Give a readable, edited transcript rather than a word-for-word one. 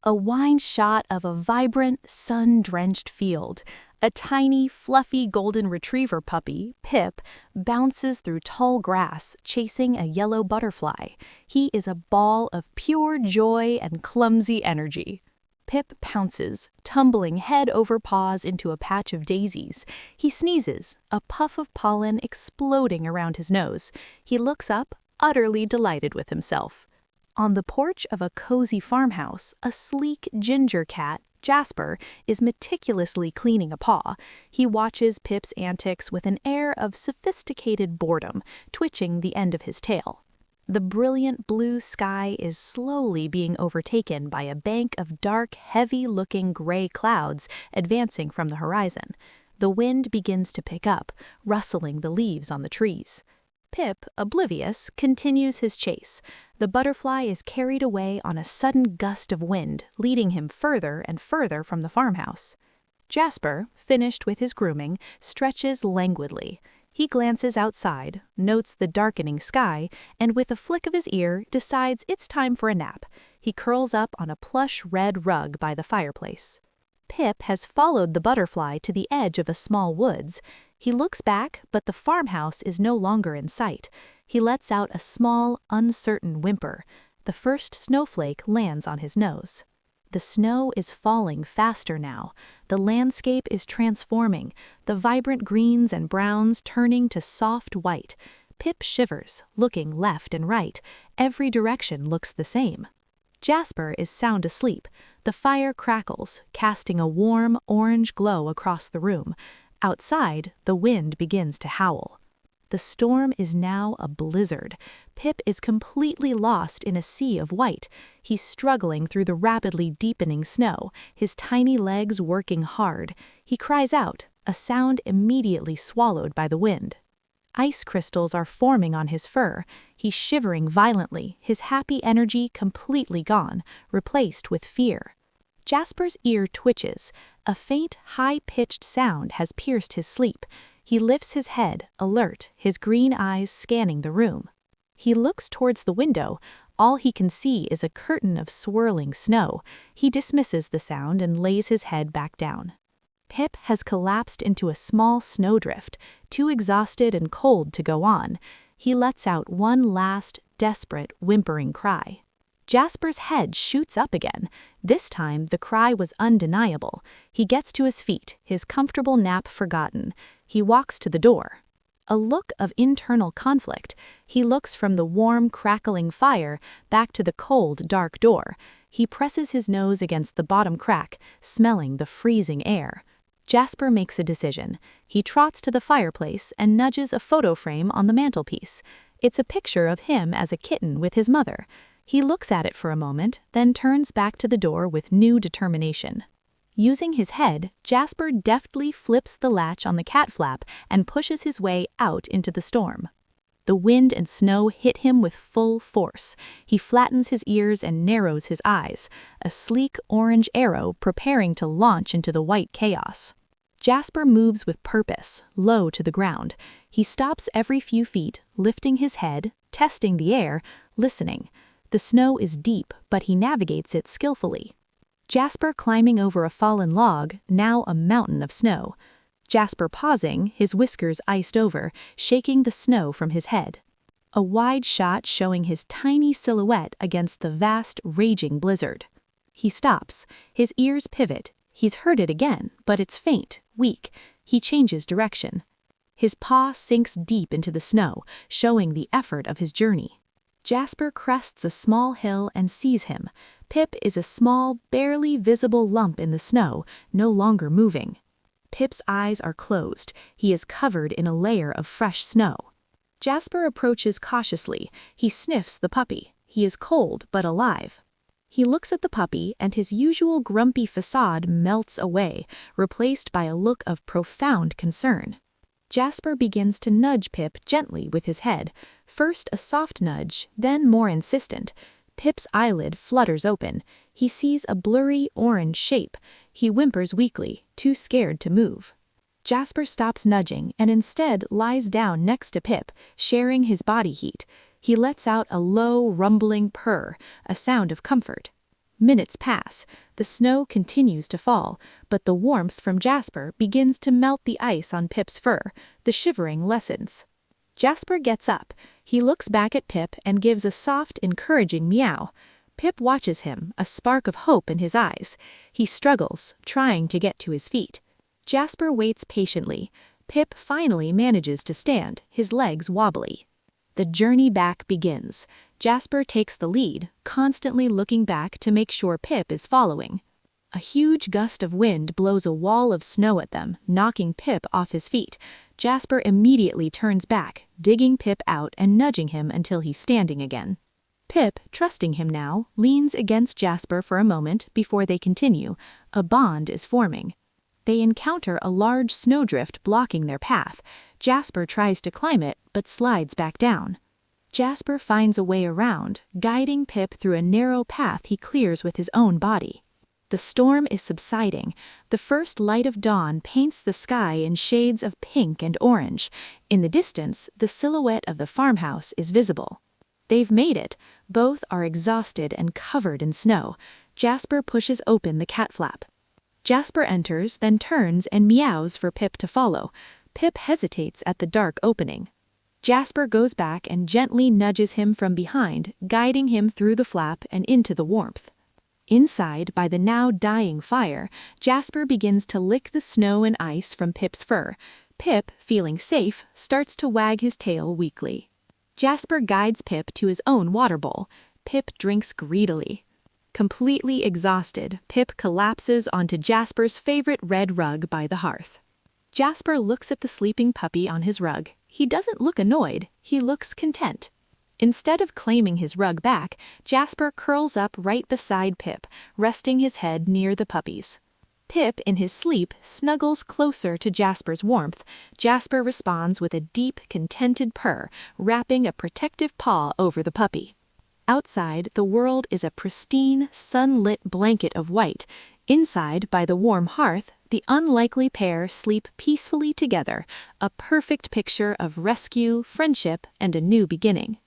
A wide shot of a vibrant, sun-drenched field. A tiny, fluffy golden retriever puppy, Pip, bounces through tall grass, chasing a yellow butterfly. He is a ball of pure joy and clumsy energy. Pip pounces, tumbling head over paws into a patch of daisies. He sneezes, a puff of pollen exploding around his nose. He looks up, utterly delighted with himself. On the porch of a cozy farmhouse, a sleek ginger cat, Jasper, is meticulously cleaning a paw. He watches Pip's antics with an air of sophisticated boredom, twitching the end of his tail. The brilliant blue sky is slowly being overtaken by a bank of dark, heavy-looking gray clouds advancing from the horizon. The wind begins to pick up, rustling the leaves on the trees. Pip, oblivious, continues his chase. The butterfly is carried away on a sudden gust of wind, leading him further and further from the farmhouse. Jasper, finished with his grooming, stretches languidly. He glances outside, notes the darkening sky, and with a flick of his ear, decides it's time for a nap. He curls up on a plush red rug by the fireplace. Pip has followed the butterfly to the edge of a small woods. He looks back, but the farmhouse is no longer in sight. He lets out a small, uncertain whimper. The first snowflake lands on his nose. The snow is falling faster now. The landscape is transforming, the vibrant greens and browns turning to soft white. Pip shivers, looking left and right. Every direction looks the same. Jasper is sound asleep. The fire crackles, casting a warm, orange glow across the room. Outside, the wind begins to howl. The storm is now a blizzard. Pip is completely lost in a sea of white. He's struggling through the rapidly deepening snow, his tiny legs working hard. He cries out, a sound immediately swallowed by the wind. Ice crystals are forming on his fur. He's shivering violently, his happy energy completely gone, replaced with fear. Jasper's ear twitches. A faint, high-pitched sound has pierced his sleep. He lifts his head, alert, his green eyes scanning the room. He looks towards the window. All he can see is a curtain of swirling snow. He dismisses the sound and lays his head back down. Pip has collapsed into a small snowdrift, too exhausted and cold to go on. He lets out one last, desperate, whimpering cry. Jasper's head shoots up again. This time, the cry was undeniable. He gets to his feet, his comfortable nap forgotten. He walks to the door. A look of internal conflict. He looks from the warm, crackling fire back to the cold, dark door. He presses his nose against the bottom crack, smelling the freezing air. Jasper makes a decision. He trots to the fireplace and nudges a photo frame on the mantelpiece. It's a picture of him as a kitten with his mother. He looks at it for a moment, then turns back to the door with new determination. Using his head, Jasper deftly flips the latch on the cat flap and pushes his way out into the storm. The wind and snow hit him with full force. He flattens his ears and narrows his eyes, a sleek orange arrow preparing to launch into the white chaos. Jasper moves with purpose, low to the ground. He stops every few feet, lifting his head, testing the air, listening. The snow is deep, but he navigates it skillfully. Jasper climbing over a fallen log, now a mountain of snow. Jasper pausing, his whiskers iced over, shaking the snow from his head. A wide shot showing his tiny silhouette against the vast, raging blizzard. He stops. His ears pivot. He's heard it again, but it's faint, weak. He changes direction. His paw sinks deep into the snow, showing the effort of his journey. Jasper crests a small hill and sees him. Pip is a small, barely visible lump in the snow, no longer moving. Pip's eyes are closed. He is covered in a layer of fresh snow. Jasper approaches cautiously. He sniffs the puppy. He is cold but alive. He looks at the puppy, and his usual grumpy facade melts away, replaced by a look of profound concern. Jasper begins to nudge Pip gently with his head, first a soft nudge, then more insistent. Pip's eyelid flutters open. He sees a blurry orange shape. He whimpers weakly, too scared to move. Jasper stops nudging and instead lies down next to Pip, sharing his body heat. He lets out a low, rumbling purr, a sound of comfort. Minutes pass. The snow continues to fall, but the warmth from Jasper begins to melt the ice on Pip's fur. The shivering lessens. Jasper gets up. He looks back at Pip and gives a soft, encouraging meow. Pip watches him, a spark of hope in his eyes. He struggles, trying to get to his feet. Jasper waits patiently. Pip finally manages to stand, his legs wobbly. The journey back begins. Jasper takes the lead, constantly looking back to make sure Pip is following. A huge gust of wind blows a wall of snow at them, knocking Pip off his feet. Jasper immediately turns back, digging Pip out and nudging him until he's standing again. Pip, trusting him now, leans against Jasper for a moment before they continue. A bond is forming. They encounter a large snowdrift blocking their path. Jasper tries to climb it, but slides back down. Jasper finds a way around, guiding Pip through a narrow path he clears with his own body. The storm is subsiding. The first light of dawn paints the sky in shades of pink and orange. In the distance, the silhouette of the farmhouse is visible. They've made it. Both are exhausted and covered in snow. Jasper pushes open the cat flap. Jasper enters, then turns and meows for Pip to follow. Pip hesitates at the dark opening. Jasper goes back and gently nudges him from behind, guiding him through the flap and into the warmth. Inside, by the now dying fire, Jasper begins to lick the snow and ice from Pip's fur. Pip, feeling safe, starts to wag his tail weakly. Jasper guides Pip to his own water bowl. Pip drinks greedily. Completely exhausted, Pip collapses onto Jasper's favorite red rug by the hearth. Jasper looks at the sleeping puppy on his rug. He doesn't look annoyed, he looks content. Instead of claiming his rug back, Jasper curls up right beside Pip, resting his head near the puppy's. Pip, in his sleep, snuggles closer to Jasper's warmth. Jasper responds with a deep, contented purr, wrapping a protective paw over the puppy. Outside, the world is a pristine, sunlit blanket of white. Inside, by the warm hearth, the unlikely pair sleep peacefully together, a perfect picture of rescue, friendship, and a new beginning.